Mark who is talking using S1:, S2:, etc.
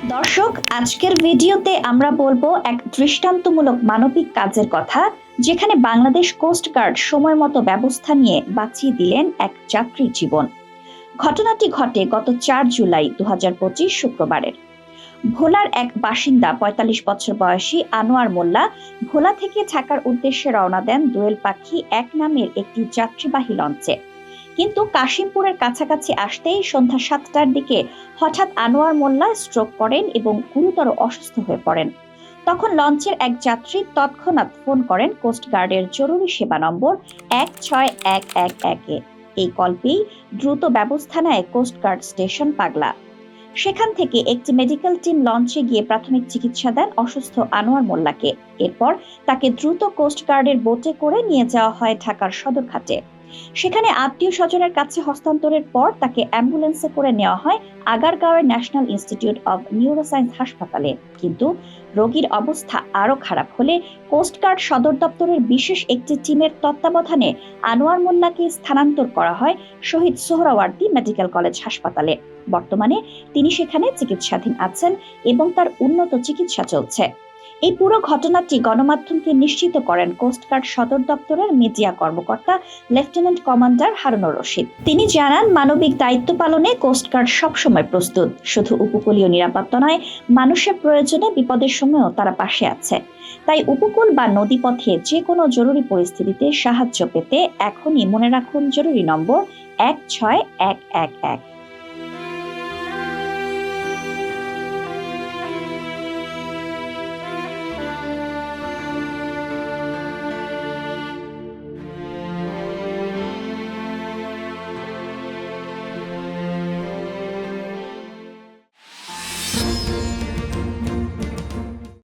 S1: দর্শক, আজকের ভিডিওতে আমরা বলবো এক দৃষ্টান্তমূলক মানবিক কাজের কথা, যেখানে বাংলাদেশ কোস্ট গার্ড সময় মতো ব্যবস্থা নিয়ে বাঁচিয়ে দিলেন এক যাত্রীর জীবন। ঘটনাটি ঘটে গত ৪ জুলাই ২০২৫ শুক্রবারের। ভোলার এক বাসিন্দা ৪৫ বছর বয়সী আনোয়ার মোল্লা ভোলা থেকে ঢাকার উদ্দেশ্যে রওনা দেন দোয়েল পাখি ১ নামের একটি যাত্রীবাহী লঞ্চে। কিন্তু কাশিমপুরের কাছাকাছি আসতেই সন্ধ্যা ৭টার দিকে হঠাৎ আনোয়ার মোল্লা স্ট্রোক করেন এবং গুরুতর অসুস্থ হয়ে পড়েন। তখন লঞ্চের এক যাত্রী তৎক্ষণাৎ ফোন করেন কোস্ট গার্ডের জরুরি সেবা নম্বর ১৬১১১-এ। এই কল পেয়েই দ্রুত ব্যবস্থা নেয় কোস্ট গার্ড স্টেশন পাগলা। সেখান থেকে একটি মেডিকেল টিম লঞ্চে গিয়ে প্রাথমিক চিকিৎসা দেন অসুস্থ আনোয়ার মোল্লাকে। এরপর তাকে দ্রুত কোস্ট গার্ডের বোটে করে নিয়ে যাওয়া হয় ঢাকার সদরঘাটে। সেখানে আত্মীয় স্বজনের কাছে হস্তান্তরের পর তাকে অ্যাম্বুলেন্সে করে নেওয়া হয় আগারগাঁওয়ের ন্যাশনাল ইনস্টিটিউট অব নিউরোসায়েন্স হাসপাতালে। কিন্তু রোগীর অবস্থা আরো খারাপ হলে কোস্টগার্ড সদর দপ্তরের বিশেষ একটি টিমের তত্ত্বাবধানে আনোয়ার মোল্লাকে স্থানান্তর করা হয় শহীদ সোহরাওয়ার্দী মেডিকেল কলেজ হাসপাতালে। বর্তমানে তিনি সেখানে চিকিৎসাধীন আছেন এবং তার উন্নত চিকিৎসা চলছে। এই পুরো ঘটনাটি গণমাধ্যমকে নিশ্চিত করেন কোস্টগার্ড সদর দপ্তরের মিডিয়া কর্মকর্তা লেফটেন্যান্ট কমান্ডার হারুনুর রশিদ। তিনি জানান, মানবিক দায়িত্ব পালনে কোস্টগার্ড সবসময় প্রস্তুত। শুধু উপকূলীয় নিরাপত্তা নয়, মানুষের প্রয়োজনে বিপদের সময়ও তারা পাশে আছে। তাই উপকূল বা নদীপথে যে কোনো জরুরি পরিস্থিতিতে সাহায্য পেতে এখনই মনে রাখুন জরুরি নম্বর ১৬১১।